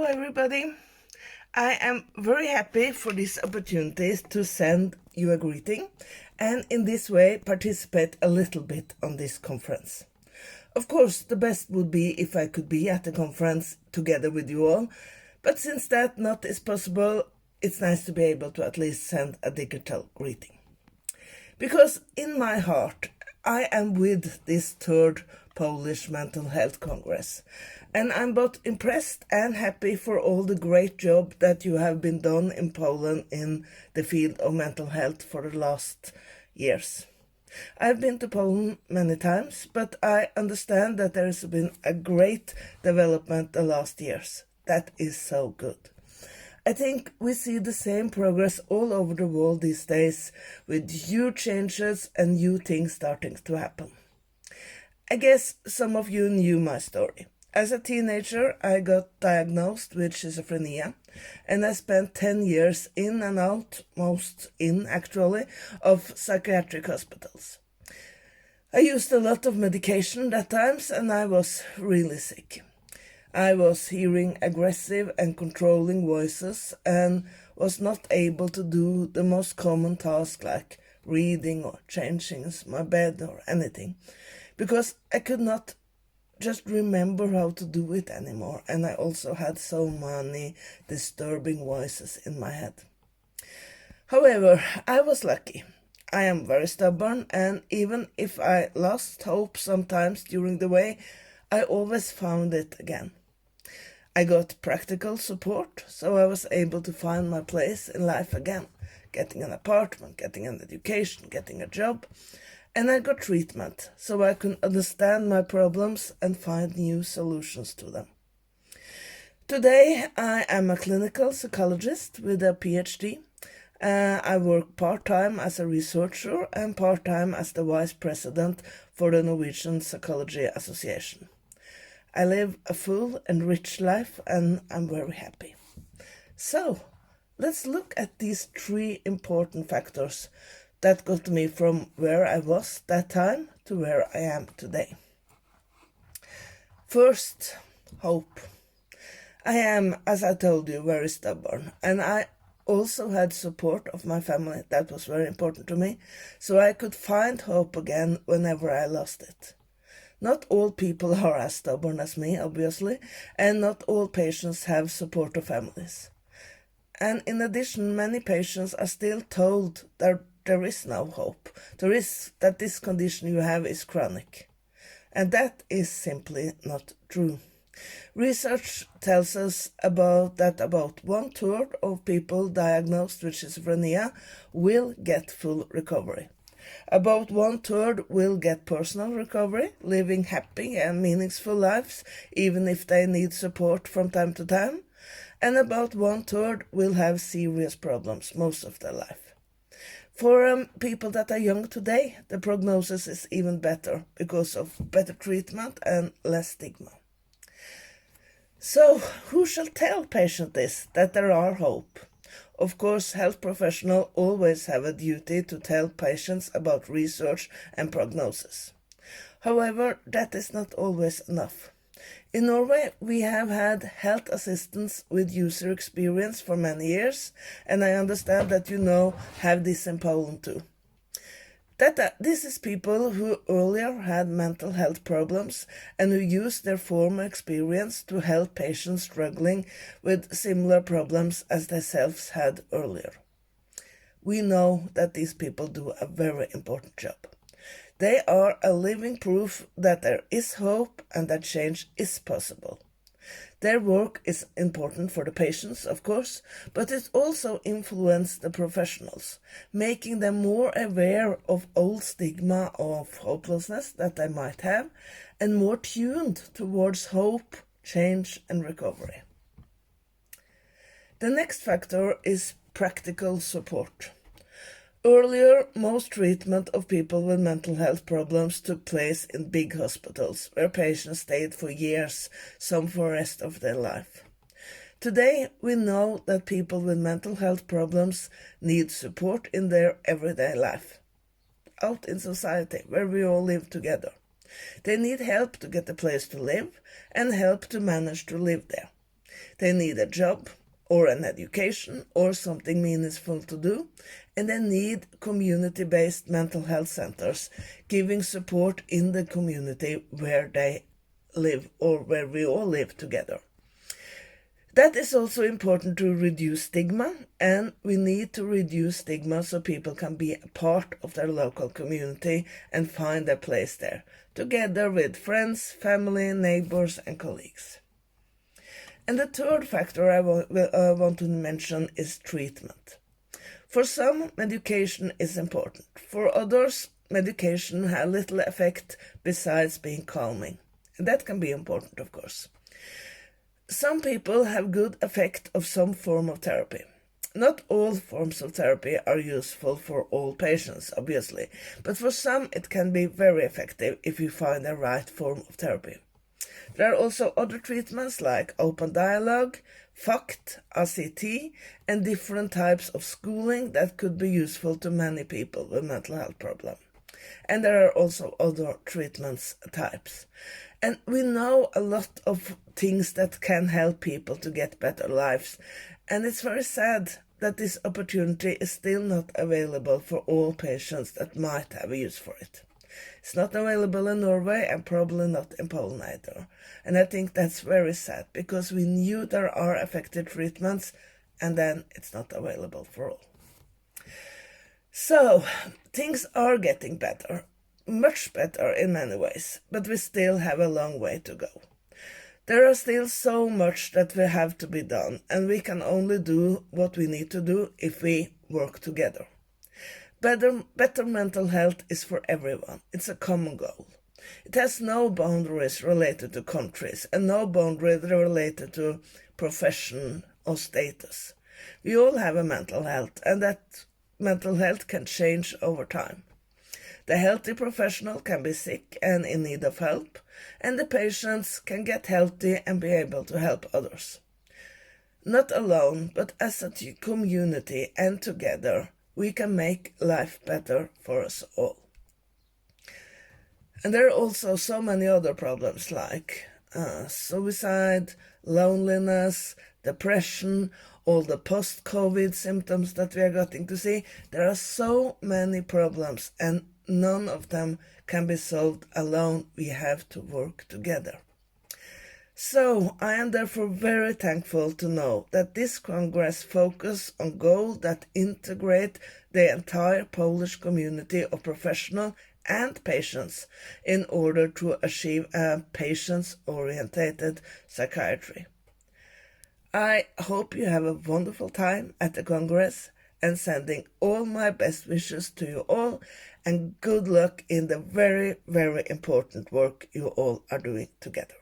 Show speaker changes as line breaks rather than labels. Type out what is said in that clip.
Hello everybody. I am very happy for this opportunity to send you a greeting and in this way participate a little bit on this conference. Of course, the best would be if I could be at the conference together with you all, but since that not is possible, it's nice to be able to at least send a digital greeting. Because in my heart, I am with this third Polish Mental Health Congress, and I'm both impressed and happy for all the great job that you have been done in Poland in the field of mental health for the last years. I've been to Poland many times, but I understand that there has been a great development the last years. That is so good. I think we see the same progress all over the world these days, with huge changes and new things starting to happen. I guess some of you knew my story. As a teenager, I got diagnosed with schizophrenia, and I spent 10 years in and out, most in actually, of psychiatric hospitals. I used a lot of medication at times, and I was really sick. I was hearing aggressive and controlling voices and was not able to do the most common tasks like reading or changing my bed or anything, because I could not just remember how to do it anymore, and I also had so many disturbing voices in my head. However, I was lucky. I am very stubborn, and even if I lost hope sometimes during the way, I always found it again. I got practical support, so I was able to find my place in life again, getting an apartment, getting an education, getting a job, and I got treatment, so I could understand my problems and find new solutions to them. Today, I am a clinical psychologist with a PhD. I work part-time as a researcher and part-time as the vice president for the Norwegian Psychology Association. I live a full and rich life, and I'm very happy. So, let's look at these 3 important factors that got me from where I was that time to where I am today. First, hope. I am, as I told you, very stubborn, and I also had support of my family. That was very important to me, so I could find hope again whenever I lost it. Not all people are as stubborn as me, obviously, and not all patients have supportive families. And in addition, many patients are still told that there is no hope. That this condition you have is chronic. And that is simply not true. Research tells us that about 1/3 of people diagnosed with schizophrenia will get full recovery. About 1/3 will get personal recovery, living happy and meaningful lives, even if they need support from time to time. And about 1/3 will have serious problems most of their life. For people that are young today, the prognosis is even better because of better treatment and less stigma. So, who shall tell patients this, that there are hope? Of course, health professionals always have a duty to tell patients about research and prognosis. However, that is not always enough. In Norway, we have had health assistants with user experience for many years, and I understand that you have this in Poland too. This is people who earlier had mental health problems and who used their former experience to help patients struggling with similar problems as themselves had earlier. We know that these people do a very important job. They are a living proof that there is hope and that change is possible. Their work is important for the patients, of course, but it also influences the professionals, making them more aware of old stigma of hopelessness that they might have and more tuned towards hope, change and recovery. The next factor is practical support. Earlier, most treatment of people with mental health problems took place in big hospitals, where patients stayed for years, some for the rest of their life. Today, we know that people with mental health problems need support in their everyday life, out in society, where we all live together. They need help to get a place to live and help to manage to live there. They need a job or an education or something meaningful to do, and they need community-based mental health centers giving support in the community where they live or where we all live together. That is also important to reduce stigma, and we need to reduce stigma so people can be a part of their local community and find their place there, together with friends, family, neighbors, and colleagues. And the third factor I want to mention is treatment. For some, medication is important. For others, medication has little effect besides being calming. And that can be important, of course. Some people have good effect of some form of therapy. Not all forms of therapy are useful for all patients, obviously, but for some it can be very effective if you find the right form of therapy. There are also other treatments like open dialogue, FACT, ACT, and different types of schooling that could be useful to many people with mental health problems. And there are also other treatments types. And we know a lot of things that can help people to get better lives. And it's very sad that this opportunity is still not available for all patients that might have a use for it. It's not available in Norway and probably not in Poland either. And I think that's very sad because we knew there are effective treatments and then it's not available for all. So, things are getting better, much better in many ways, but we still have a long way to go. There are still so much that we have to be done, and we can only do what we need to do if we work together. Better mental health is for everyone. It's a common goal. It has no boundaries related to countries and no boundaries related to profession or status. We all have a mental health, and that mental health can change over time. The healthy professional can be sick and in need of help, and the patients can get healthy and be able to help others. Not alone, but as a community and together, we can make life better for us all. And there are also so many other problems like suicide, loneliness, depression, all the post-COVID symptoms that we are getting to see. There are so many problems and none of them can be solved alone. We have to work together. So I am therefore very thankful to know that this Congress focuses on goals that integrate the entire Polish community of professionals and patients in order to achieve a patient-oriented psychiatry. I hope you have a wonderful time at the Congress and sending all my best wishes to you all and good luck in the very, very important work you all are doing together.